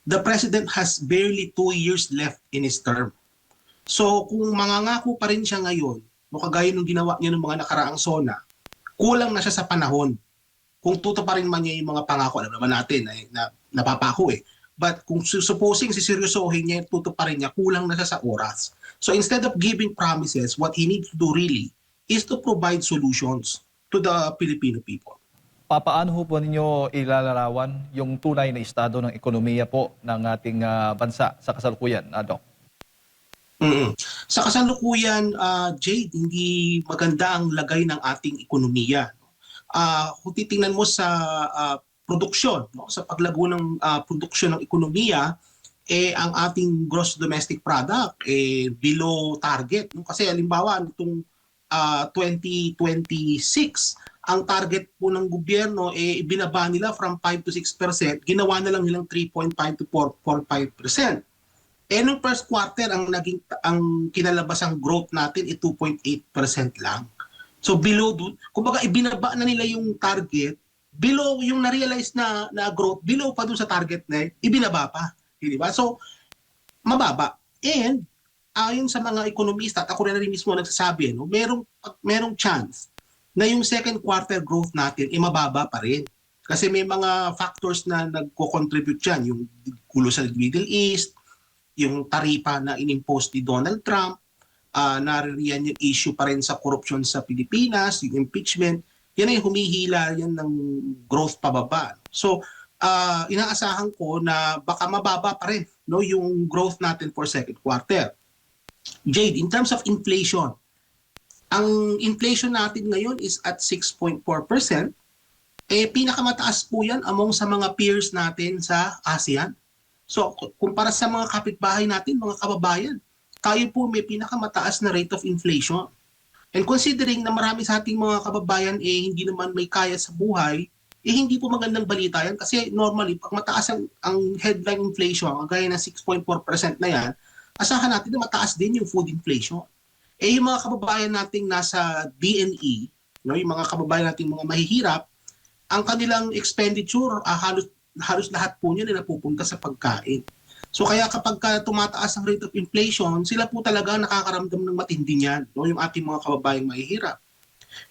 the President has barely 2 years left in his term. So kung mangangako pa rin siya ngayon, no, kagaya nung ginawa niya ng mga nakaraang SONA, kulang na siya sa panahon. Kung tutuparin man niya yung mga pangako, alam naman natin na napapako eh. But kung supposing siseryosohin niya, tutuparin niya, kulang na siya sa oras. So instead of giving promises, what he needs to do really is to provide solutions to the Filipino people. Papaano po ninyo ilalarawan yung tunay na estado ng ekonomiya po ng ating bansa sa kasalukuyan, Doc? Sa kasalukuyan, Jade, hindi maganda ang lagay ng ating ekonomiya. Kung titingnan mo sa produksyon, no, sa paglago ng produksyon ng ekonomiya, ang ating gross domestic product below target. No? Kasi halimbawa, nitong 2026, ang target po ng gobyerno ibinaba nila from 5 to 6%, ginawa na lang nilang 3.5 to 4.5%. Nung first quarter, ang kinalabasang growth natin 2.8% lang. So below, kumbaga ibinaba na nila yung target, below yung na-realize na growth, below pa dun sa target na ibinaba pa. Di ba? So, mababa. And, ayon sa mga ekonomista, at ako rin mismo nagsasabi, no, merong chance na yung second quarter growth natin mababa pa rin. Kasi may mga factors na nagko-contribute dyan, yung gulo sa Middle East, yung taripa na inimpose ni Donald Trump, naririyan yung issue pa rin sa corruption sa Pilipinas, yung impeachment, yan ay humihila yan ng growth pababa. So, inaasahan ko na baka mababa pa rin, no, yung growth natin for second quarter. Jade, in terms of inflation, ang inflation natin ngayon is at 6.4%. Pinakamataas po yan among sa mga peers natin sa ASEAN. So, kumpara sa mga kapitbahay natin, mga kababayan, tayo po may pinakamataas na rate of inflation. And considering na marami sa ating mga kababayan hindi naman may kaya sa buhay, hindi po magandang balita yan kasi normally, pag mataas ang headline inflation, kagaya ng 6.4% na yan, asahan natin na mataas din yung food inflation. Yung mga kababayan nating nasa DNE, no, yung mga kababayan nating mga mahihirap, ang kanilang expenditure, halos lahat po niya na napupunta sa pagkain. So kaya kapag tumataas ang rate of inflation, sila po talaga nakakaramdam ng matindi niyan, no, yung ating mga kababayang mahihirap.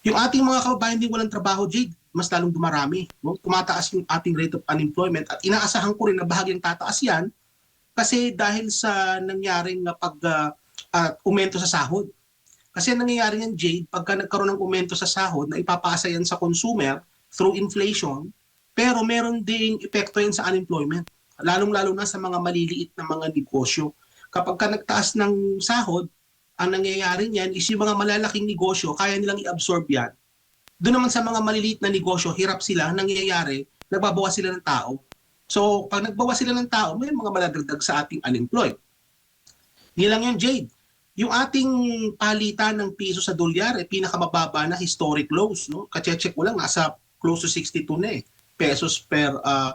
Yung ating mga kababayan din walang trabaho, Jade, mas lalong dumarami. No? Tumataas yung ating rate of unemployment at inaasahan ko rin na bahagyang tataas yan kasi dahil sa nangyaring umento sa sahod. Kasi ang nangyayari yan, Jade, pagka nagkaroon ng aumento sa sahod na ipapasa yan sa consumer through inflation, pero meron ding epekto yan sa unemployment, lalong-lalo na sa mga maliliit na mga negosyo. Kapag ka nagtaas ng sahod, ang nangyayari niyan is yung mga malalaking negosyo, kaya nilang i-absorb yan. Doon naman sa mga maliliit na negosyo, hirap sila, nangyayari, nagbabawas sila ng tao. So, pag nagbawas sila ng tao, may mga maladagdag sa ating unemployed. Hindi lang yun, Jade. Yung ating palitan ng piso sa dolyar pinakamababa na historic lows, no? Kache-check ko lang nasa close to 62 na pesos per $1.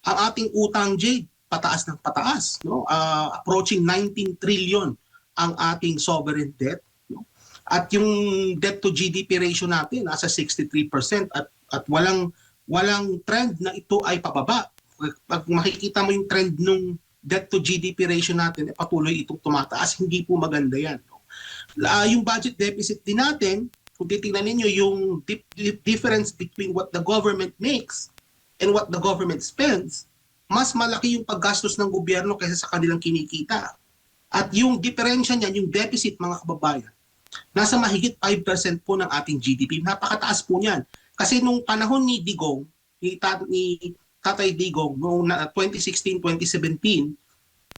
Ang ating utang, Jade, pataas ng pataas, no? Approaching 19 trillion ang ating sovereign debt, no? At yung debt to GDP ratio natin nasa 63% at walang trend na ito ay pababa. Pag makikita mo yung trend nung debt to GDP ratio natin patuloy itong tumataas, hindi po maganda yan. No? Yung budget deficit din natin, kung titingnan ninyo yung difference between what the government makes and what the government spends, mas malaki yung paggastos ng gobyerno kaysa sa kanilang kinikita. At yung diferensya niyan, yung deficit mga kababayan, nasa mahigit 5% po ng ating GDP. Napakataas po niyan. Kasi nung panahon ni Digong, ni Tatay Digong noong 2016-2017,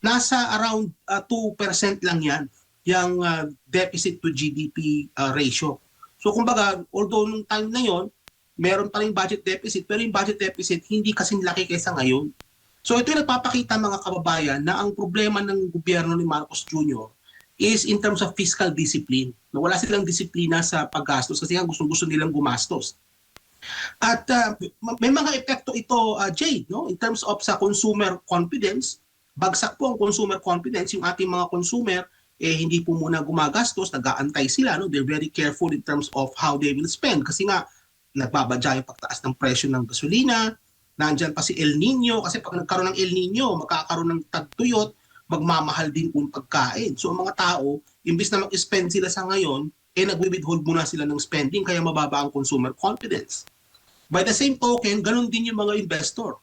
nasa around 2% lang yan, yung deficit to GDP ratio. So kumbaga, although nung time na yon, meron pa rin budget deficit, pero yung budget deficit hindi kasing laki kaysa ngayon. So ito yung nagpapakita mga kababayan na ang problema ng gobyerno ni Marcos Jr. is in terms of fiscal discipline. Na wala silang disiplina sa paggastos kasi nga gusto nilang gumastos. At may mga epekto ito, Jade, no? In terms of sa consumer confidence, bagsak po ang consumer confidence. Yung ating mga consumer, hindi po muna gumagastos, nag-aantay sila. No? They're very careful in terms of how they will spend. Kasi nga, nagbabadya yung pagtaas ng presyo ng gasolina, Nandyan pa si El Nino, kasi pag nagkaroon ng El Nino, magkakaroon ng tagtuyot, magmamahal din yung pagkain. So ang mga tao, imbis na mag-spend sila sa ngayon, nagwi-withhold muna sila ng spending, kaya mababa ang consumer confidence. By the same token, ganun din yung mga investor.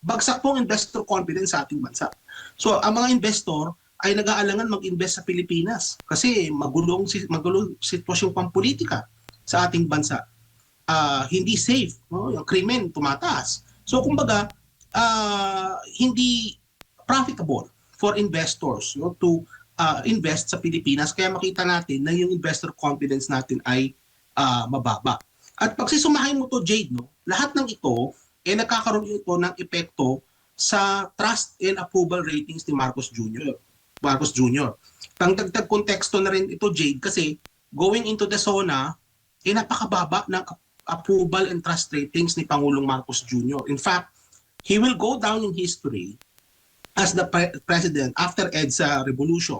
Bagsak po ang investor confidence sa ating bansa. So ang mga investor ay nag-aalangan mag-invest sa Pilipinas kasi magulong sitwasyong pampolitika sa ating bansa. Hindi safe, no? Yung krimen tumataas. So kumbaga, hindi profitable for investors, no, to invest sa Pilipinas, kaya makita natin na yung investor confidence natin ay mababa. At pag sisumahin mo to, Jade, no, lahat ng ito nagkakaroon ito ng epekto sa trust and approval ratings ni Marcos Jr. Marcos Jr. Pangdagdag konteksto na rin ito, Jade, kasi going into the SONA, napakababa ng approval and trust ratings ni Pangulong Marcos Jr. In fact, he will go down in history as the president after EDSA revolution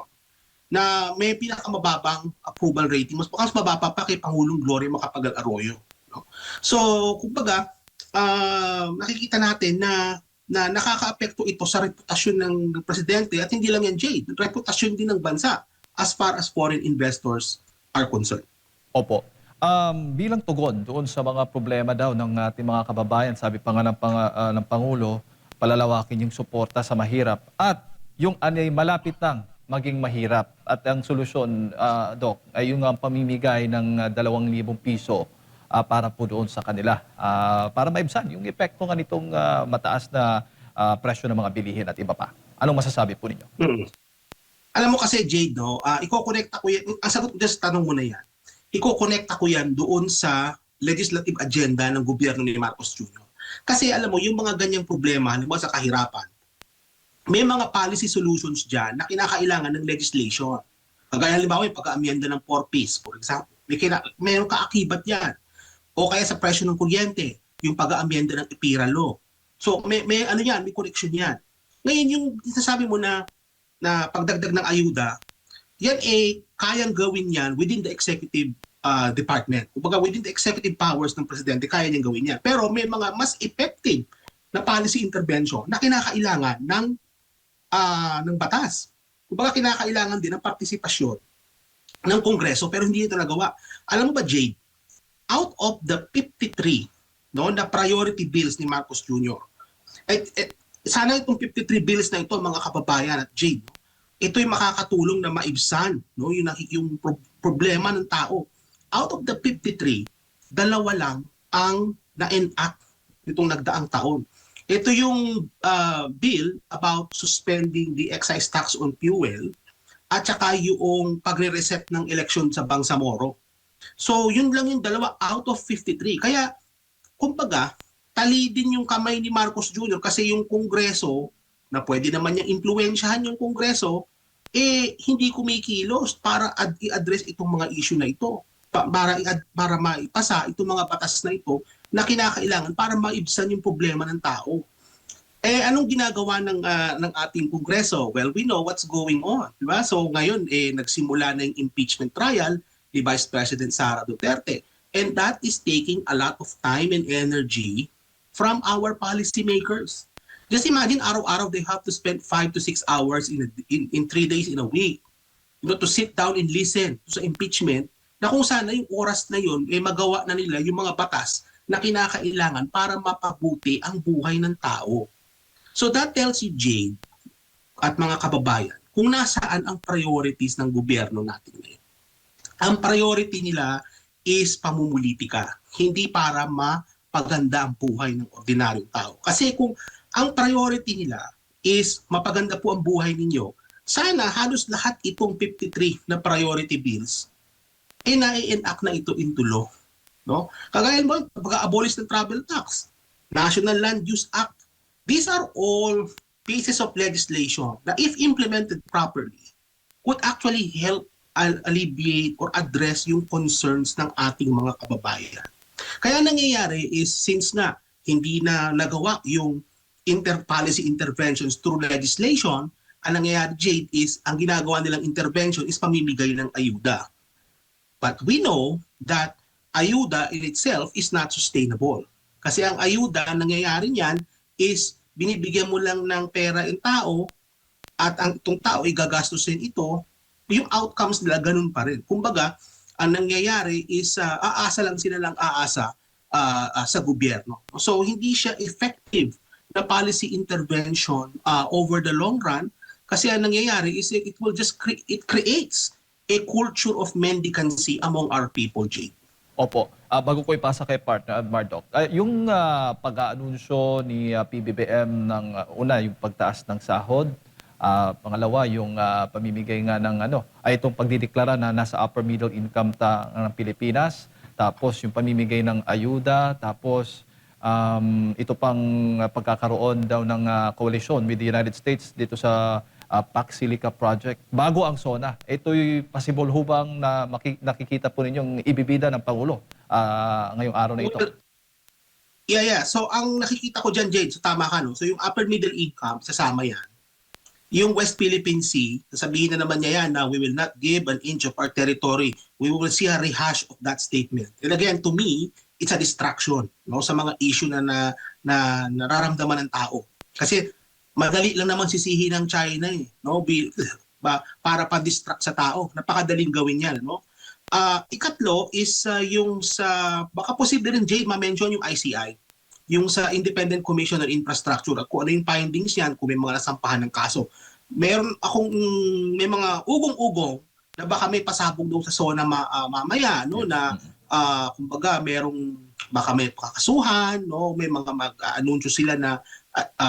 na may pinakamababang approval rating. Mas mababa pa kay Pangulong Gloria Macapagal Arroyo. No? So, kumbaga, nakikita natin na nakakaapekto ito sa reputasyon ng presidente, at hindi lang yan, Jade, reputasyon din ng bansa as far as foreign investors are concerned. Opo. Bilang tugon doon sa mga problema daw ng ating mga kababayan, sabi pa nga ng Pangulo, palalawakin yung suporta sa mahirap at yung anay malapit nang maging mahirap. At ang solusyon, Doc, ay yung pamimigay ng 2,000 piso para po doon sa kanila, para maibsan yung epekto nga nitong mataas na presyo ng mga bilihin at iba pa. Anong masasabi po ninyo? Alam mo kasi, Jade, no, iko-connecta ko yan, ang sagot ko dyan sa tanong mo na yan, iko-connecta ko yan doon sa legislative agenda ng gobyerno ni Marcos Jr. Kasi alam mo, yung mga ganyang problema, halimbawa sa kahirapan, may mga policy solutions dyan na kinakailangan ng legislation. Kagaya halimbawa yung pag-aamyenda ng 4Ps, for example. Mayroong kaakibat yan. O kaya sa presyo ng kuryente, yung pag-aamyenda ng EPIRA law. So may ano yan, may connection yan. Ngayon yung sasabi mo na pagdagdag ng ayuda, yan kayang gawin yan within the executive department. Kumbaga within the executive powers ng presidente, kaya niyang gawin yan. Pero may mga mas effective na policy intervention na kinakailangan ng batas. Kumbaga kinakailangan din ng partisipasyon ng Kongreso, pero hindi ito nagawa. Alam mo ba, Jade, out of the 53 na priority bills ni Marcos Jr., sana itong 53 bills na ito, mga kababayan at Jade, ito'y makakatulong na maibsan yung problema ng tao. Out of the 53, 2 lang ang na-enact nitong nagdaang taon. Ito yung bill about suspending the excise tax on fuel at saka yung pagre-reset ng eleksyon sa Bangsamoro. So yun lang yung 2 out of 53. Kaya kumbaga, tali din yung kamay ni Marcos Jr. kasi yung Kongreso, na pwede naman niyang impluwensyahan yung Kongreso, hindi kumikilos para i-address itong mga issue na ito. Para maipasa itong mga batas na ito na kinakailangan para maibsan yung problema ng tao. Anong ginagawa ng ating Kongreso? Well, we know what's going on. Diba? So ngayon, nagsimula na yung impeachment trial ni Vice President Sara Duterte. And that is taking a lot of time and energy from our policymakers. Just imagine, araw-araw they have to spend 5 to 6 hours in 3 days in a week, to sit down and listen sa impeachment, na kung sana yung oras na yun, magawa na nila yung mga batas na kinakailangan para mapabuti ang buhay ng tao. So that tells you, Jade, at mga kababayan, kung nasaan ang priorities ng gobyerno natin ngayon. Ang priority nila is pamumulitika, hindi para mapaganda ang buhay ng ordinaryong tao. Kasi kung ang priority nila is mapaganda po ang buhay ninyo, sana halos lahat itong 53 na priority bills na-enact na ito into law. No? Kagaya mo, pag-abolish ng travel tax, National Land Use Act, these are all pieces of legislation that if implemented properly, could actually help alleviate or address yung concerns ng ating mga kababayan. Kaya nangyayari is, since nga hindi na nagawa yung policy interventions through legislation, ang nangyayari, Jade, is ang ginagawa nilang intervention is pamimigay ng ayuda. But we know that ayuda in itself is not sustainable. Kasi ang ayuda, ang nangyayari niyan is binibigyan mo lang ng pera yung tao at ang itong tao igagastusin ito, yung outcomes nila ganun pa rin. Kumbaga, ang nangyayari is aasa lang sila lang aasa sa gobyerno. So hindi siya effective na policy intervention over the long run kasi ang nangyayari is it will just it creates a culture of mendicancy among our people, Jay. Opo. Bago ko ipasa kay partner Mardoc, yung pag-aanunsyo ni PBBM ng una yung pagtaas ng sahod, pangalawa yung pamimigay nga ng itong pagdideklara na nasa upper middle income ng Pilipinas, tapos yung pamimigay ng ayuda, tapos ito pang pagkakaroon daw ng coalition with the United States dito sa Pac Silica Project. Bago ang SONA, ito'y possible hubang na nakikita po ninyong ibibida ng Pangulo ngayong araw na ito? Yeah. So ang nakikita ko dyan, Jade, so tama ka, no? So yung upper middle income, sasama yan. Yung West Philippine Sea, sasabihin na naman niya yan na we will not give an inch of our territory. We will see a rehash of that statement. And again, to me, it's a distraction, no, sa mga issue na nararamdaman ng tao. Kasi madali lang naman sisihin ng China no? Para pa-distract sa tao. Napakadaling gawin yan, no? Ikatlo is yung sa, baka posible rin, Jay, ma-mention yung ICI, yung sa Independent Commission on Infrastructure at kung ano yung findings yan, kung may mga nasampahan ng kaso. May mga ugong-ugong na baka may pasabog daw sa SONA mamaya, no, na kumbaga baka may kakasuhan, no, may mga mag-anunsyo sila na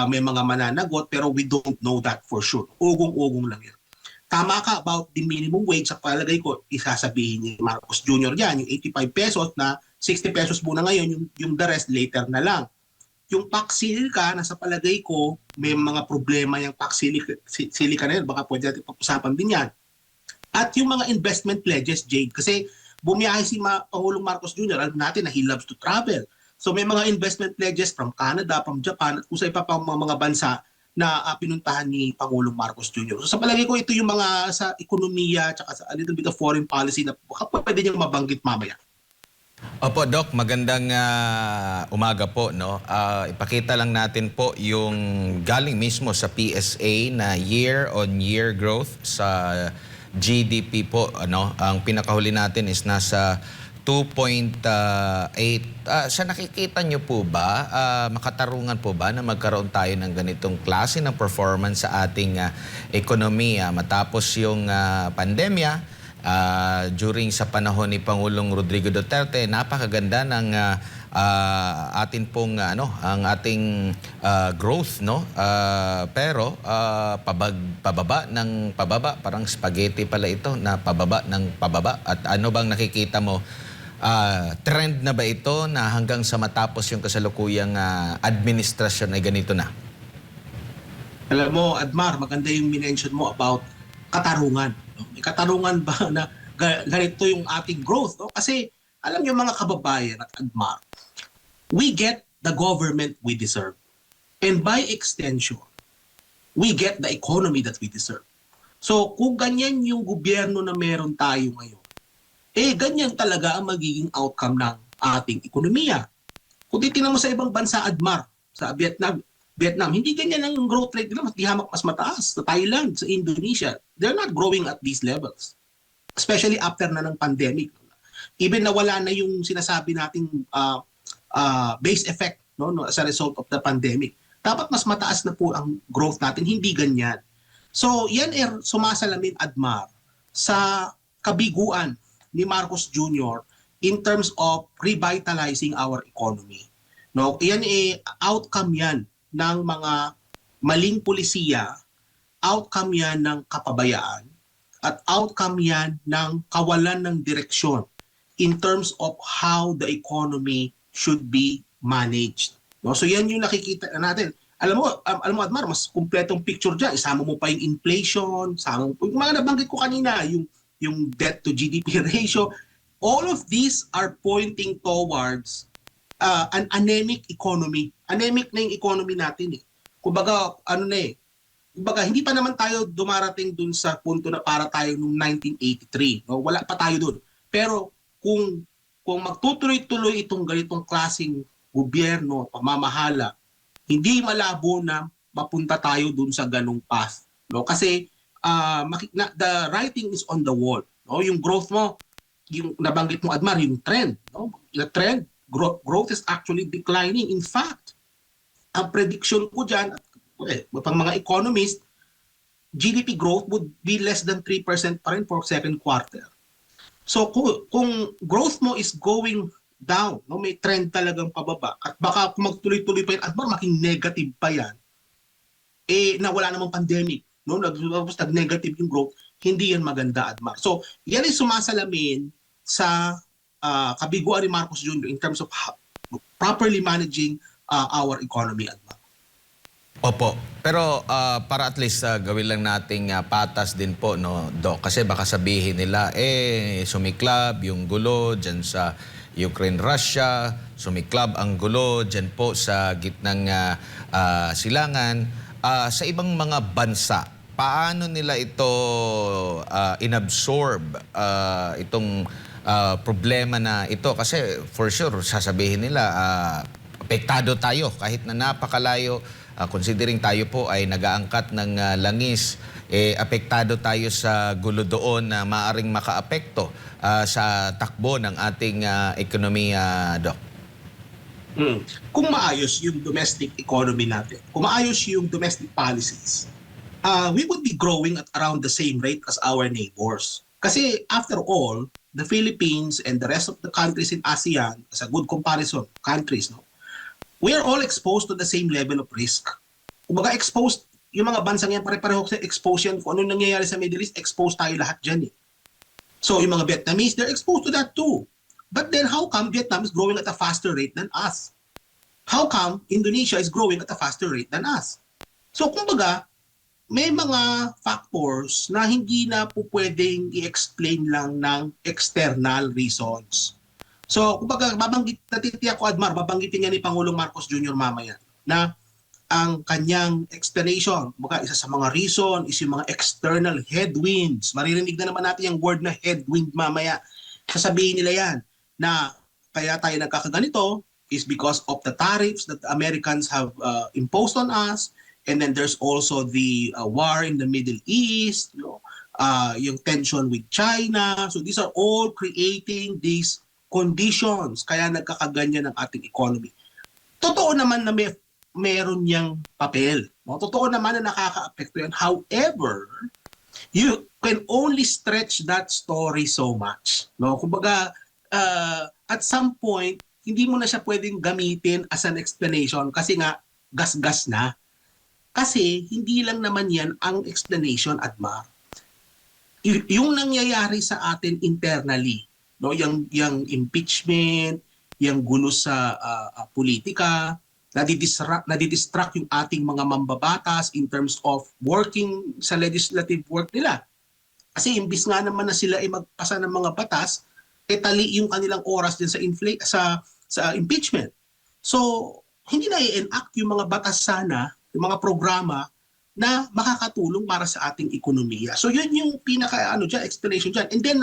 may mga mananagot, pero we don't know that for sure. Ugong-ugong lang yan. Tama ka about the minimum wage, sa palagay ko, isasabihin ni Marcos Jr. yan, yung 85 pesos na 60 pesos muna ngayon, yung the rest later na lang. Yung Pac Silica, nasa palagay ko, may mga problema yung Pac Silica na yun, baka pwede natin pag-usapan din yan. At yung mga investment pledges, Jade, kasi bumiyahe si Pangulong Marcos Jr., alam natin na he loves to travel. So may mga investment pledges from Canada, from Japan, at kung sa iba pang mga bansa na pinuntahan ni Pangulong Marcos Jr. So sa palagay ko, ito yung mga sa ekonomiya at sa a little bit of foreign policy na pwede niyang mabanggit mamaya. Opo, Doc, magandang umaga po, no. Ipakita lang natin po yung galing mismo sa PSA na year-on-year growth sa GDP po, ano. Ang pinakahuli natin is nasa 2.8. Sa nakikita nyo po ba, makatarungan po ba na magkaroon tayo ng ganitong klase ng performance sa ating ekonomiya matapos yung pandemya? During sa panahon ni Pangulong Rodrigo Duterte, napakaganda ng atin pong ang ating growth, no, pero pababa ng pababa, parang spaghetti pala ito na pababa ng pababa. At ano bang nakikita mo, trend na ba ito na hanggang sa matapos yung kasalukuyang administrasyon ay ganito na? Alam mo, Admar, maganda yung minention mo about katarungan. No? May katarungan ba na ganito yung ating growth? No? Kasi alam niyo mga kababayan at Admar, we get the government we deserve. And by extension, we get the economy that we deserve. So kung ganyan yung gobyerno na meron tayo ngayon, ganyan talaga ang magiging outcome ng ating ekonomiya. Kung titingnan mo sa ibang bansa, Admar, sa Vietnam, hindi ganyan ang growth rate nila, mas mataas. Sa Thailand, sa Indonesia, they're not growing at these levels. Especially after na ng pandemic. Even na wala na yung sinasabi nating base effect, no, as a result of the pandemic. Dapat mas mataas na po ang growth natin, hindi ganyan. So yan sumasalamin, Admar, sa kabiguan ni Marcos Jr. in terms of revitalizing our economy. No, yan outcome yan ng mga maling pulisiya, outcome yan ng kapabayaan, at outcome yan ng kawalan ng direksyon in terms of how the economy should be managed. No, so yan yung nakikita natin. Alam mo Admar, mas kumpletong picture diyan. Isama mo pa yung inflation, yung mga nabanggit ko kanina, yung debt to GDP ratio. All of these are pointing towards an anemic economy. Anemic na yung economy natin . Kumbaga, kumbaga, hindi pa naman tayo dumarating dun sa punto na para tayo noong 1983. No? Wala pa tayo dun. Pero kung magtutuloy-tuloy itong ganitong klaseng gobyerno, pamamahala, hindi malabo na mapunta tayo dun sa ganung path. No? Kasi the writing is on the wall. No? Yung growth mo, yung nabanggit mo, Admar, yung trend. No? The trend, growth is actually declining. In fact, ang prediction ko dyan, pang mga economist, GDP growth would be less than 3% pa rin for second quarter. So kung growth mo is going down, no, may trend talagang pababa, at baka kung magtuloy-tuloy pa yan, at baka maging negative pa yan, na wala namang pandemic, no, nag-negative yung growth, hindi yan maganda, Admar. So yan ay sumasalamin sa kabiguan ni Marcos Jr. in terms of properly managing our economy, Admar. Opo. Pero para at least gawin lang nating patas din po, no, Doc. Kasi baka sabihin nila, sumiklab yung gulo dyan sa Ukraine-Russia, sumiklab ang gulo dyan po sa gitnang silangan. Sa ibang mga bansa, paano nila ito inabsorb itong problema na ito? Kasi for sure, sasabihin nila, apektado tayo kahit na napakalayo. Considering tayo po ay nag-aangkat ng langis, apektado tayo sa gulo doon na maaring makaapekto sa takbo ng ating ekonomiya, Doc. Kung maayos yung domestic economy natin, kung maayos yung domestic policies, we would be growing at around the same rate as our neighbors. Kasi after all, the Philippines and the rest of the countries in ASEAN, as a good comparison, countries, no? We are all exposed to the same level of risk. Kumbaga exposed, yung mga bansang yan, pare-pareho sa exposed yan. Kung ano nangyayari sa Middle East, exposed tayo lahat dyan eh. So yung mga Vietnamese, they're exposed to that too. But then how come Vietnam is growing at a faster rate than us? How come Indonesia is growing at a faster rate than us? So kumbaga, may mga factors na hindi na po pwedeng i-explain lang ng external reasons. So, kumbaga, natitiyak ko, Admar, babanggitin niya ni Pangulong Marcos Jr. mamaya na ang kanyang explanation, kumbaga, isa sa mga reason is yung mga external headwinds. Maririnig na naman natin yung word na headwind mamaya. Sasabihin nila yan na kaya tayo nagkakaganito is because of the tariffs that the Americans have imposed on us, and then there's also the war in the Middle East, yung tension with China. So these are all creating these conditions kaya nagkakaganyan ng ating economy. Totoo naman na meron niyang papel. No? Totoo naman na nakaka-apekto yan. However, you can only stretch that story so much. No? Kumbaga, at some point, hindi mo na siya pwedeng gamitin as an explanation kasi nga gas-gas na. Kasi hindi lang naman yan ang explanation, Admar. Yung nangyayari sa atin internally, no, yung impeachment, yung gulo sa politika, nadidistract yung ating mga mambabatas in terms of working sa legislative work nila. Kasi imbis nga naman na sila ay magpasa ng mga batas, tali yung kanilang oras din sa impeachment. So, hindi na i-enact yung mga batas sana, yung mga programa na makakatulong para sa ating ekonomiya. So, yun yung explanation dyan. And then,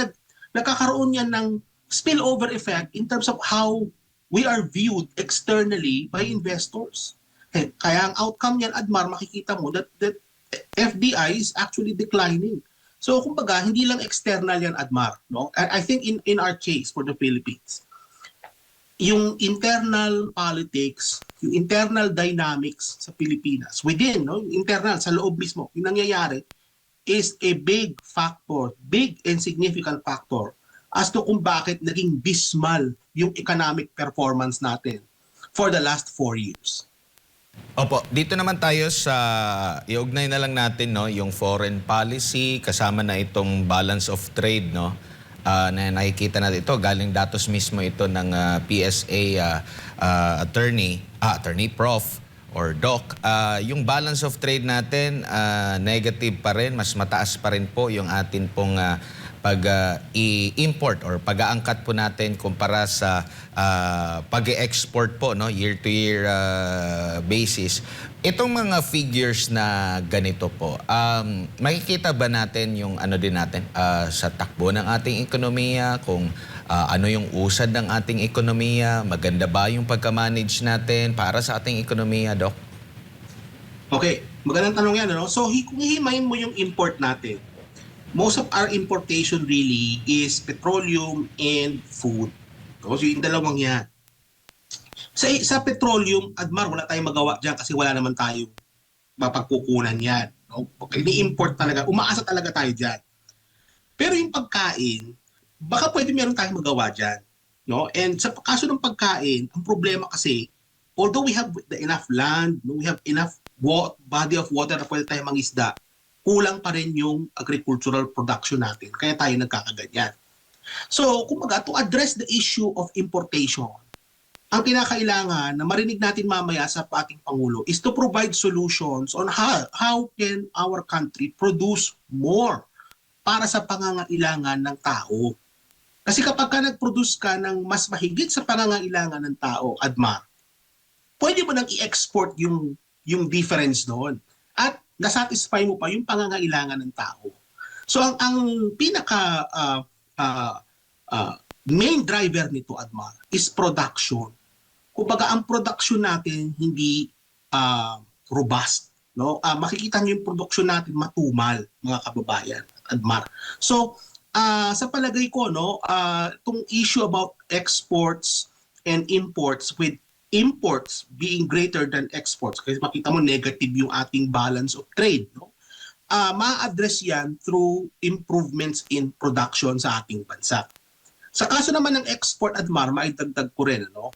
nagkakaroon yan ng spillover effect in terms of how we are viewed externally by investors. Kaya ang outcome niyan, Admar, makikita mo that FDI is actually declining. So kumbaga, hindi lang external yan, Admar. No? I think in our case for the Philippines, yung internal politics, yung internal dynamics sa Pilipinas, within, no? Yung internal, sa loob mismo, yung nangyayari, is a big factor, big and significant factor as to kung bakit naging dismal yung economic performance natin for the last 4 years. Opo, dito naman tayo sa, iugnay na lang natin, no, yung foreign policy, kasama na itong balance of trade, no, na nakikita natin ito, galing datos mismo ito ng PSA attorney prof, or Doc, yung balance of trade natin, negative pa rin, mas mataas pa rin po yung atin pong pag-i-import or pag-aangkat po natin kumpara sa pag-i-export po, no, year-to-year basis. Itong mga figures na ganito po, makikita ba natin yung ano din natin sa takbo ng ating ekonomiya, kung ano yung usad ng ating ekonomiya, maganda ba yung pagka-manage natin para sa ating ekonomiya, Doc? Okay, magandang tanong yan. Ano? So kung hihimayin mo yung import natin, most of our importation really is petroleum and food. So yung dalawang yan. Sa petroleum, Admar, wala tayong magawa dyan kasi wala naman tayong mapagkukunan yan. No? Ini-import talaga, umaasa talaga tayo dyan. Pero yung pagkain, baka pwede meron tayong magawa dyan. No? And sa kaso ng pagkain, ang problema kasi, although we have enough land, no, we have enough body of water na pwede tayong mangisda, kulang pa rin yung agricultural production natin. Kaya tayo nagkakaganyan. So, kumbaga, to address the issue of importation, ang kinakailangan na marinig natin mamaya sa ating Pangulo is to provide solutions on how can our country produce more para sa pangangailangan ng tao. Kasi kapag ka nag-produce ka ng mas mahigit sa pangangailangan ng tao, Admar, pwede mo nang i-export yung difference doon. At nasatisfy mo pa yung pangangailangan ng tao. So ang pinaka main driver nito, Admar, is production. Kumbaga ang production natin hindi robust, no? Makikita niyo yung production natin matumal, mga kababayan, Admar. So sa palagay ko, no, itong issue about exports and imports, with imports being greater than exports, kasi makita mo negative yung ating balance of trade, no? Ma-address yan through improvements in production sa ating bansa. Sa kaso naman ng export, Admar, maidagdag ko rin, ano?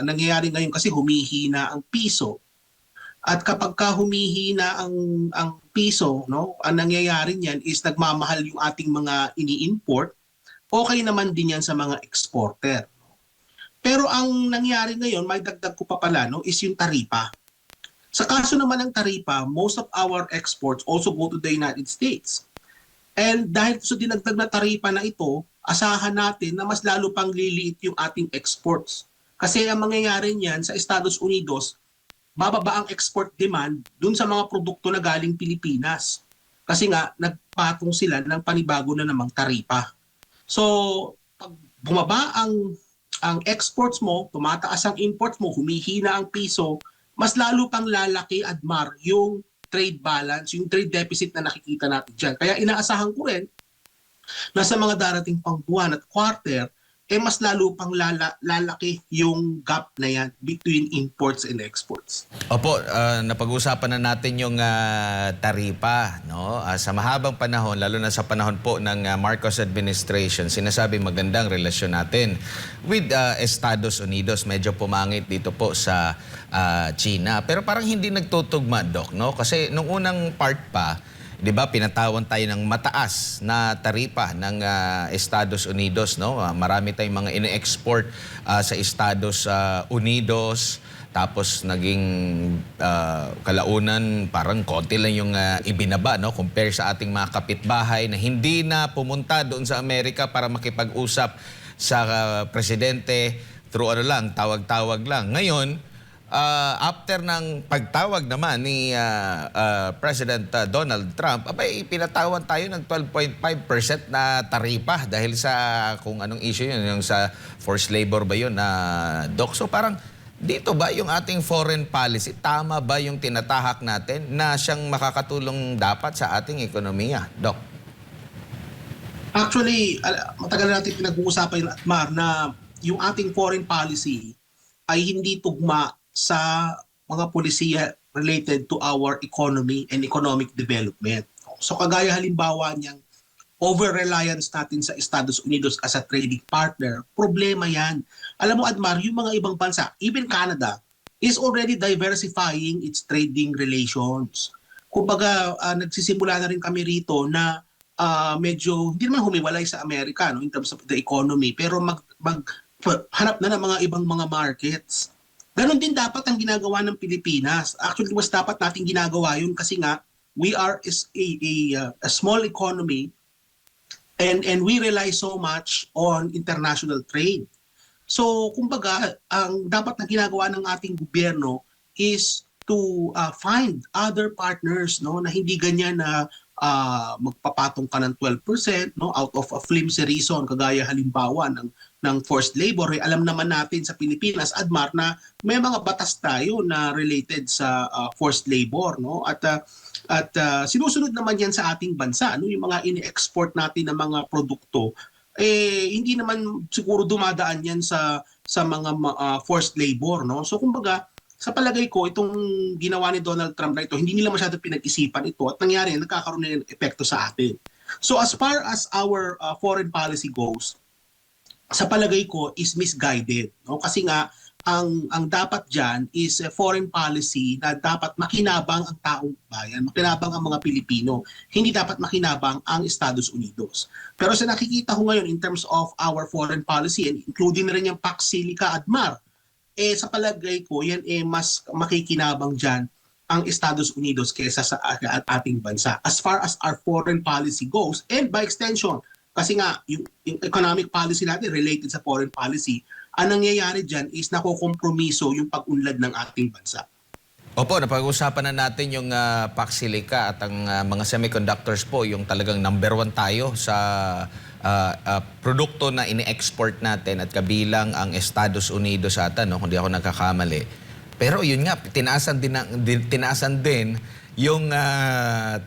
Nangyayari ngayon kasi humihina ang piso. At kapag ka humihina ang piso, no, ang nangyayari niyan is nagmamahal yung ating mga ini-import. Okay naman din yan sa mga exporter. Pero ang nangyari ngayon, maidagdag ko pa pala, no, is yung taripa. Sa kaso naman ng taripa, most of our exports also go to the United States. And dahil sa dinagdag na taripa na ito, asahan natin na mas lalo pang liliit yung ating exports. Kasi ang mangyayari niyan sa Estados Unidos, bababa ang export demand dun sa mga produkto na galing Pilipinas. Kasi nga, nagpatong sila ng panibago na namang taripa. So, pag bumaba ang exports mo, tumataas ang imports mo, humihina ang piso, mas lalo pang lalaki, Admar, yung trade balance, yung trade deficit na nakikita natin dyan. Kaya inaasahan ko rin na sa mga darating pang buwan at quarter, mas lalo pang lalaki yung gap na yan between imports and exports. Opo, napag-usapan na natin yung taripa, no? Sa mahabang panahon, lalo na sa panahon po ng Marcos administration, sinasabi magandang relasyon natin with Estados Unidos. Medyo pumangit dito po sa China. Pero parang hindi nagtutugma, Doc, no? Kasi nung unang part pa, di ba, pinatawan tayo ng mataas na taripa ng Estados Unidos, no? Marami tayong mga ine-export sa Estados Unidos. Tapos naging kalaunan parang konti lang yung ibinaba, no? Compare sa ating mga kapitbahay na hindi na pumunta doon sa Amerika para makipag-usap sa presidente through ano lang, tawag-tawag lang. Ngayon, after ng pagtawag naman ni President Donald Trump, abay, pinatawan tayo ng 12.5% na taripa dahil sa kung anong issue yun, yung sa forced labor ba yun, Doc? So parang dito ba yung ating foreign policy, tama ba yung tinatahak natin na siyang makakatulong dapat sa ating ekonomiya, Doc? Actually, matagal na natin pinag-uusapan, Mar, na yung ating foreign policy ay hindi tugma sa mga polisiya related to our economy and economic development. So kagaya halimbawa niyang over-reliance natin sa Estados Unidos as a trading partner, problema yan. Alam mo, Admar, yung mga ibang bansa, even Canada, is already diversifying its trading relations. Kumbaga, nagsisimula na rin kami rito na medyo, hindi naman humiwalay sa Amerika, no, in terms of the economy, pero hanap na ng mga ibang mga markets. Ganon din dapat ang ginagawa ng Pilipinas. Actually, was dapat natin ginagawa yun kasi nga, we are a small economy and we rely so much on international trade. So, kumbaga, ang dapat na ginagawa ng ating gobyerno is to find other partners, no, na hindi ganyan na magpapatong ka ng 12%, no, out of a flimsy reason, kagaya halimbawa ng forced labor. Alam naman natin sa Pilipinas, Admar, na may mga batas tayo na related sa forced labor, no, at sinusunod naman yan sa ating bansa, no, yung mga ini-export natin na mga produkto, hindi naman siguro dumadaan yan sa mga forced labor, no. So kumbaga, sa palagay ko, itong ginawa ni Donald Trump na ito, hindi nila masyado pinag-isipan ito at nangyari, nagkakaroon na ng epekto sa atin. So as far as our foreign policy goes, sa palagay ko is misguided, no? Kasi nga ang dapat diyan is a foreign policy na dapat makinabang ang taong bayan, makinabang ang mga Pilipino, hindi dapat makinabang ang Estados Unidos. Pero sa nakikita ko ngayon in terms of our foreign policy, and including na rin yung Pax Silica, Admar, sa palagay ko, yan mas makikinabang dyan ang Estados Unidos kaysa sa ating bansa. As far as our foreign policy goes, and by extension, kasi nga, yung economic policy natin related sa foreign policy, ang nangyayari dyan is nakokompromiso yung pag-unlad ng ating bansa. Opo, napag-usapan na natin yung Pax Silica at ang mga semiconductors po, yung talagang number 1 tayo sa produkto na ini-export natin at kabilang ang Estados Unidos ata, no, kung di ako nagkakamali. Pero yun nga, tinaasan din yung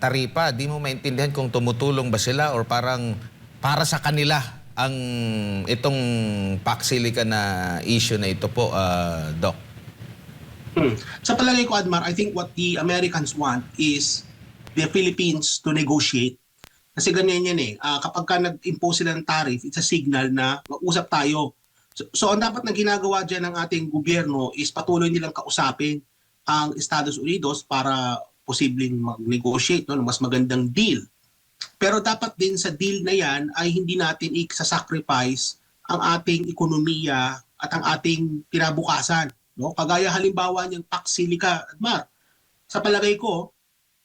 taripa. Di mo maintindihan kung tumutulong ba sila or parang para sa kanila ang itong Pax Silica na issue na ito po, Doc. Sa palagay ko, Admar, I think what the Americans want is the Philippines to negotiate. Kasi ganyan yan kapag ka nag-impose sila ng tariff, it's a signal na mag-usap tayo. So ang dapat na ginagawa dyan ng ating gobyerno is patuloy nilang kausapin ang Estados Unidos para posibleng mag-negotiate, no, ng mas magandang deal. Pero dapat din sa deal na yan ay hindi natin i-sacrifice ang ating ekonomiya at ang ating kinabukasan. No? Kagaya halimbawa niyang Pax Silica, Admar, sa palagay ko,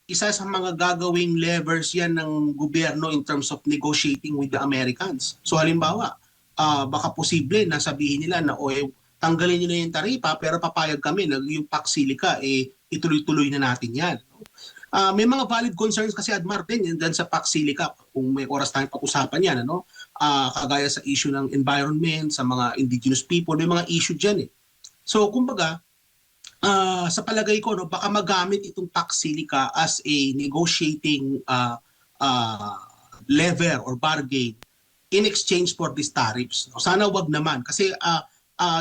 isa sa mga gagawing levers yan ng gobyerno in terms of negotiating with the Americans. So halimbawa, baka posible na sabihin nila na tanggalin nyo na yung taripa pero papayag kami na yung Pax Silica ituloy-tuloy na natin yan. May mga valid concerns kasi, Admar, din dyan sa Pax Silica kung may oras tayong pag-usapan yan. Kagaya sa issue ng environment, sa mga indigenous people, may mga issue dyan So kumbaga, sa palagay ko, baka magamit itong Pax Silica as a negotiating lever or bargain in exchange for these tariffs. Sana wag naman kasi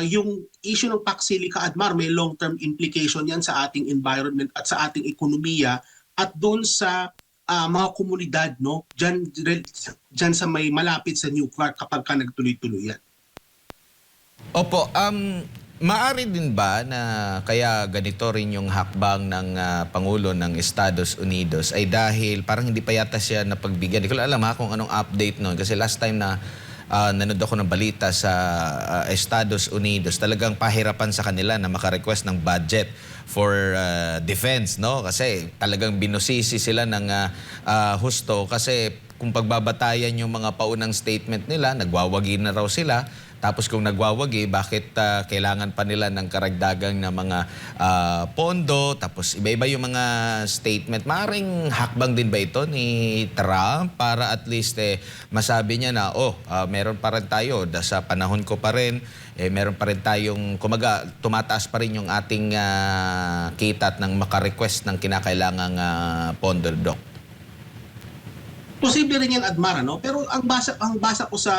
yung issue ng Pax Silica, Admar, may long-term implication yan sa ating environment at sa ating ekonomiya at doon sa mga komunidad, no, dyan sa may malapit sa nuclear kapag ka nagtuloy-tuloy yan. Opo, maaari din ba na kaya ganito rin yung hakbang ng Pangulo ng Estados Unidos ay dahil parang hindi pa yata siya napagbigyan. Hindi ko alam kung anong update noon kasi last time na nanood ako ng balita sa Estados Unidos, talagang pahirapan sa kanila na makarequest ng budget for defense, no? Kasi talagang binusisi sila ng husto kasi kung pagbabatayan yung mga paunang statement nila, nagwawagi na raw sila. Tapos kung nagwawagi, bakit kailangan pa nila ng karagdagang na mga pondo? Tapos iba-iba yung mga statement. Maring hakbang din ba ito ni Trump para at least masabi niya na, meron pa rin tayo, sa panahon ko pa rin, meron pa rin tayong, kumaga, tumataas pa rin yung ating kita at nang makarequest ng kinakailangang pondo, Doc. Posible rin yan, Admar, pero ang basa ko sa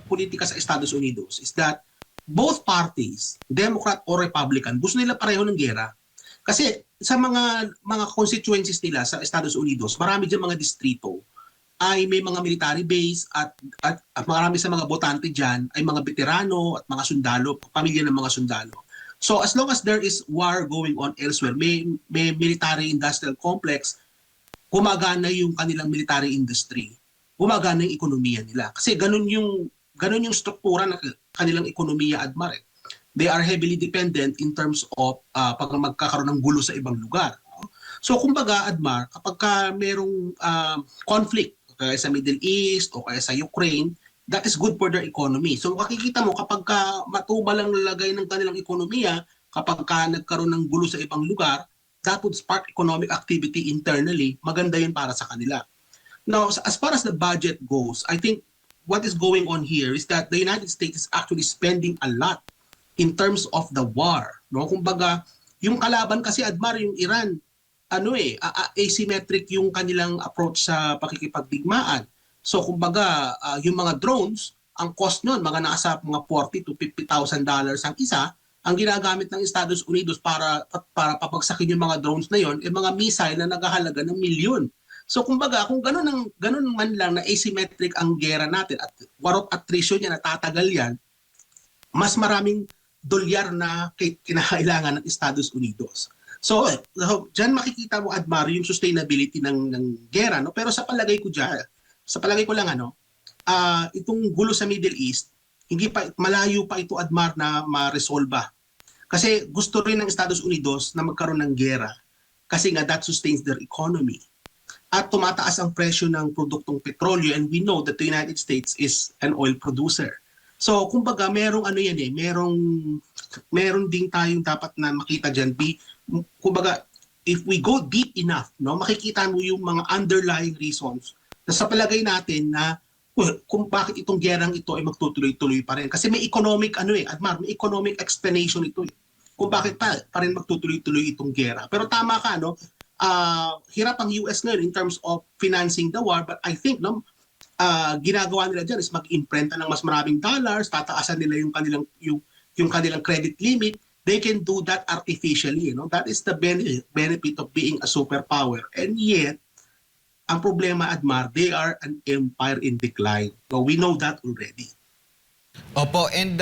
politika sa Estados Unidos is that both parties, Democrat or Republican, gusto nila pareho ng gera. Kasi sa mga constituencies nila sa Estados Unidos, marami dyan mga distrito ay may mga military base at marami sa mga botante dyan ay mga veterano at mga sundalo, pamilya ng mga sundalo. So as long as there is war going on elsewhere, may military industrial complex, gumagana yung kanilang military industry, gumagana yung ekonomiya nila. Kasi ganun yung struktura ng kanilang ekonomiya, Admar. They are heavily dependent in terms of pag magkakaroon ng gulo sa ibang lugar. So kumbaga, Admar, kapag merong conflict, kaya sa Middle East o kaya sa Ukraine, that is good for their economy. So makikita mo, kapag matubal ang lalagay ng kanilang ekonomiya, kapag ka nagkaroon ng gulo sa ibang lugar, that would spark economic activity internally. Maganda yun para sa kanila. Now, as far as the budget goes, I think what is going on here is that the United States is actually spending a lot in terms of the war. No? Kumbaga, yung kalaban kasi, Admar, yung Iran, asymmetric yung kanilang approach sa pakikipagdigmaan. So kumbaga, yung mga drones, ang cost nun, mga nasa mga $40,000 to $50,000 ang isa. Ang ginagamit ng Estados Unidos para papagsakin yung mga drones na yon, mga missile na naghahalaga ng milyon. So kumbaga, kung ganun man lang na asymmetric ang gera natin at war of attrition yan, natatagal yan, mas maraming dolyar na kinakailangan ng Estados Unidos. So dyan makikita mo, Admar, yung sustainability ng gera. No? Pero sa palagay ko lang, itong gulo sa Middle East, malayo pa ito, Admar, na ma-resolba. Kasi gusto rin ng Estados Unidos na magkaroon ng gera kasi nga that sustains their economy. At tumataas ang presyo ng produktong petrolyo, and we know that the United States is an oil producer. So, kumbaga, merong ding tayong dapat na makita dyan. Kumbaga, if we go deep enough, no, makikita mo yung mga underlying reasons na sa palagay natin na kung bakit itong gerang ito ay magtutuloy-tuloy pa rin. Kasi may economic, Admar, may economic explanation ito. Kung bakit pa rin magtutuloy-tuloy itong gera. Pero tama ka, no? Hirap ang US ngayon in terms of financing the war, but I think ginagawa nila dyan is mag-imprenta ng mas maraming dollars, tataasan nila yung kanilang credit limit. They can do that artificially. That is the benefit of being a superpower. And yet, ang problema, Admar, they are an empire in decline. So we know that already. Opo, and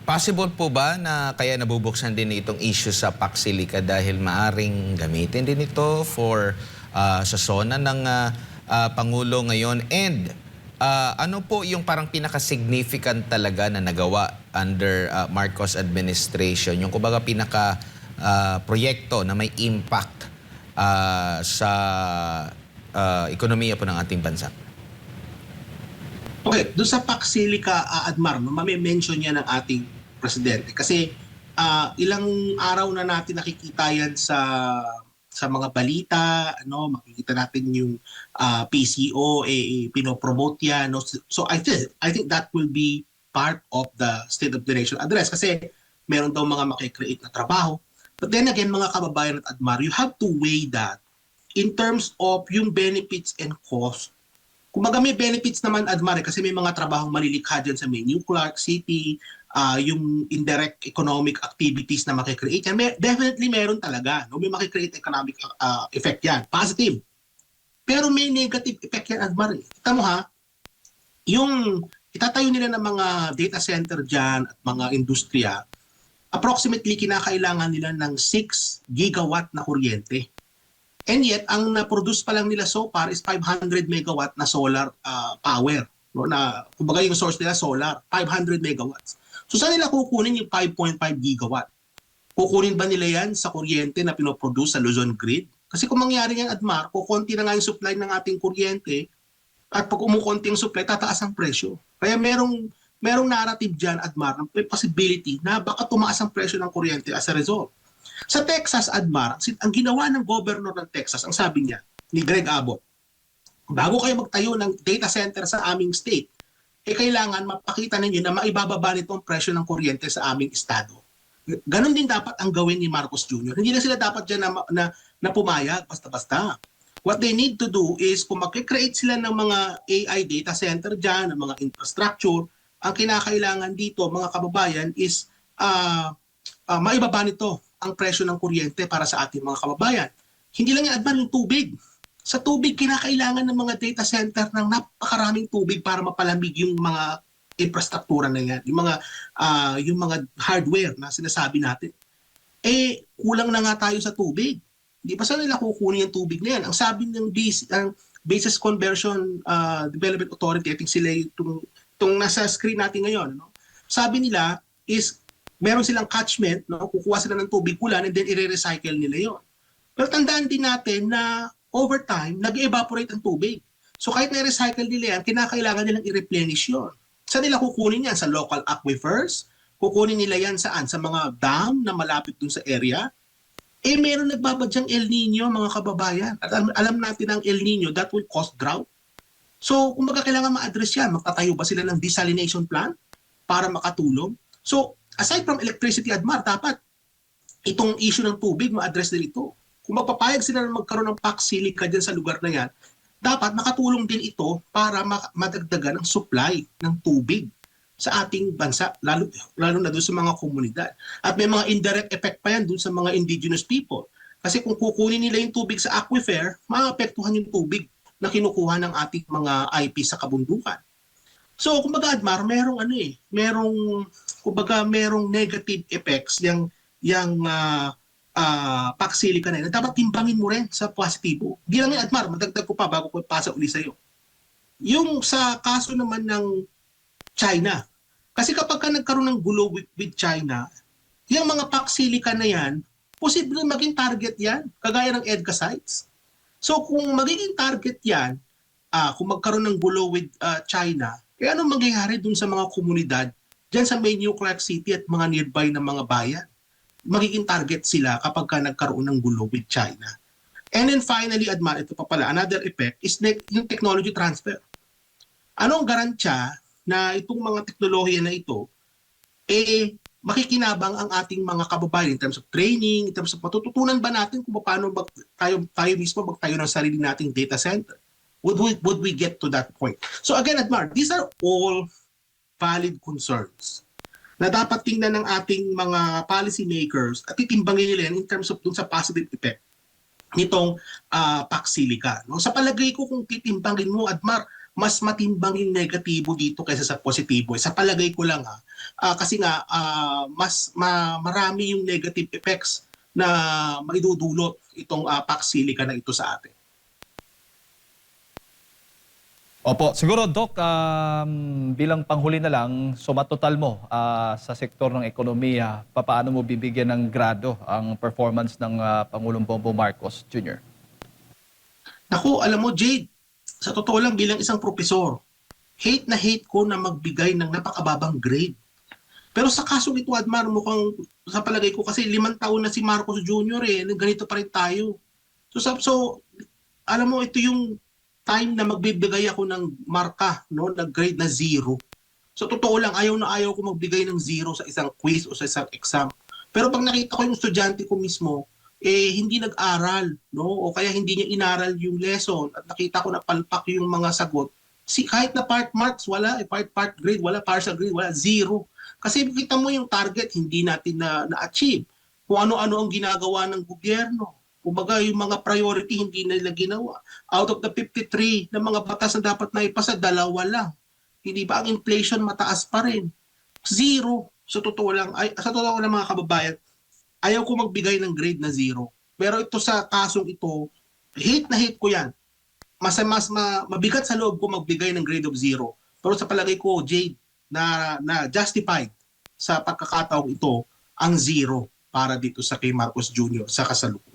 possible po ba na kaya nabubuksan din itong issue sa Pax Silica dahil maaring gamitin din ito sa sona ng Pangulo ngayon? And ano po yung parang pinaka-significant talaga na nagawa under Marcos administration? Yung kumbaga pinaka-proyekto na may impact sa ekonomiya po ng ating bansa? Okay, doon sa Pax Silica, Admar, mame-mention niya ng ating presidente. Kasi ilang araw na natin nakikita yan sa mga balita, makikita natin yung PCO, pinopromote yan. So I think that will be part of the State of the Nation address. Kasi meron daw mga makikreate na trabaho. But then again, mga kababayan at Admar, you have to weigh that in terms of yung benefits and cost. Kumbaga may benefits naman, Admar, kasi may mga trabahong malilikha dyan sa New Clark City, yung indirect economic activities na makikreate yan. Definitely meron talaga. May makikreate economic effect yan. Positive. Pero may negative effect yan, Admar. Kita mo ha, yung itatayo nila ng mga data center dyan at mga industriya, approximately kinakailangan nila ng 6 gigawatt na kuryente. And yet, ang na-produce pa lang nila so far is 500 megawatt na solar power. Kumbaga yung source nila solar, 500 megawatts. So saan nila kukunin yung 5.5 gigawatt? Kukunin ba nila yan sa kuryente na pinoproduce sa Luzon Grid? Kasi kung mangyari yan, Admar, kukunti na nga yung supply ng ating kuryente at pag umukunti yung supply, tataas ang presyo. Kaya merong narrative dyan, Admar, may possibility na baka tumaas ang presyo ng kuryente as a result. Sa Texas, Admar, ang ginawa ng governor ng Texas, ang sabi niya, ni Greg Abbott, bago kayo magtayo ng data center sa aming state, kailangan mapakita ninyo na maibababa nito ang presyo ng kuryente sa aming estado. Ganon din dapat ang gawin ni Marcos Jr. Hindi na sila dapat dyan na pumayag basta-basta. What they need to do is kung mag-create sila ng mga AI data center dyan, ng mga infrastructure, ang kinakailangan dito, mga kababayan, is maibaba nito ang presyo ng kuryente para sa ating mga kababayan. Hindi lang yan, Adman, yung tubig. Sa tubig, kinakailangan ng mga data center ng napakaraming tubig para mapalamig yung mga infrastruktura na yan, yung mga hardware na sinasabi natin. Kulang na nga tayo sa tubig. Di ba saan nila kukunin yung tubig na yan? Ang sabi ng Basis Conversion Development Authority, I think sila itong nasa screen natin ngayon, sabi nila is meron silang catchment, kukuha sila ng tubig ulan and then i-recycle nila yon. Pero tandaan din natin na over time, nag-evaporate ang tubig. So kahit na-recycle nila yan, kinakailangan nilang i-replenish yun. Saan nila kukunin yan? Sa local aquifers? kukunin nila yan saan? Sa mga dam na malapit dun sa area? Meron nagbabadyang El Nino, mga kababayan. At alam natin ang El Nino, that will cause drought. So, kumbaga kailangan ma-address yan. Magtatayo ba sila ng desalination plant para makatulong? So, aside from electricity, Admar, dapat itong issue ng tubig, ma-address din ito. Kung magpapayag sila na magkaroon ng PAC silica dyan sa lugar na yan, dapat makatulong din ito para madagdagan ang supply ng tubig sa ating bansa, lalo na doon sa mga komunidad. At may mga indirect effect pa yan doon sa mga indigenous people. Kasi kung kukunin nila yung tubig sa aquifer, maapektuhan yung tubig na kinukuha ng ating mga IP sa kabundukan. So, kumbaga, Admar, merong negative effects yung PAC silica na yun. Dapat timbangin mo rin sa positibo. Di lang yan, Admar, madagdag ko pa bago ko pasa uli sa'yo. Yung sa kaso naman ng China. Kasi kapag ka nagkaroon ng gulo with China, yung mga PAC silica na yan, posible maging target yan, kagaya ng EDCA sites. So kung magiging target yan, kung magkaroon ng gulo with China, anong mangyayari dun sa mga komunidad dyan sa may New Clark City at mga nearby na mga bayan? Magiging target sila kapag ka nagkaroon ng gulo with China. And then finally, Admar, ito pa pala, another effect is yung technology transfer. Anong garantiya na itong mga teknolohiya na ito, makikinabang ang ating mga kababayan in terms of training, in terms of matututunan ba natin kung paano tayo mismo magtayo ng sarili nating data center? Would we get to that point? So again, Admar, these are all valid concerns na dapat tingnan ng ating mga policy makers at titimbangin nila in terms of dun sa positive effect nitong PAC silica. No? Sa palagay ko, kung titimbangin mo, Admar, mas matimbang yung negatibo dito kaysa sa positibo. Sa palagay ko lang kasi nga marami yung negative effects na maidudulot itong PAC silica na ito sa atin. Opo, siguro Doc, bilang panghuli na lang, so matotal mo sa sektor ng ekonomiya, paano mo bibigyan ng grado ang performance ng Pangulong Bongbong Marcos Jr.? Naku, alam mo Jade, sa totoo lang bilang isang profesor, hate na hate ko na magbigay ng napakababang grade. Pero sa kasong ito, Admar, mukhang sa palagay ko kasi 5 taon na si Marcos Jr. Ganito pa rin tayo. So alam mo, ito yung time na magbibigay ako ng marka, no, na grade na 0. So totoo lang, ayaw na ayaw ko magbigay ng 0 sa isang quiz o sa isang exam. Pero pag nakita ko yung estudyante ko mismo, hindi nag-aral, no? O kaya hindi niya inaral yung lesson at nakita ko na palpak yung mga sagot, kahit na part marks, wala, part grade, wala, partial grade, wala, 0. Kasi kita mo yung target, hindi natin na-achieve. Kung ano-ano ang ginagawa ng gobyerno. Kumbaga, yung mga priority, hindi nila ginawa. Out of the 53 na mga batas na dapat na ipasa, 2 lang. Hindi ba ang inflation mataas pa rin? 0. Sa totoo lang mga kababayan, ayaw ko magbigay ng grade na 0. Pero ito sa kasong ito, hate na hate ko yan. Mas mabigat sa loob ko magbigay ng grade of 0. Pero sa palagay ko, Jade, na justified sa pagkakataong ito ang 0 para dito sa kay Marcos Jr. sa kasalukuyan.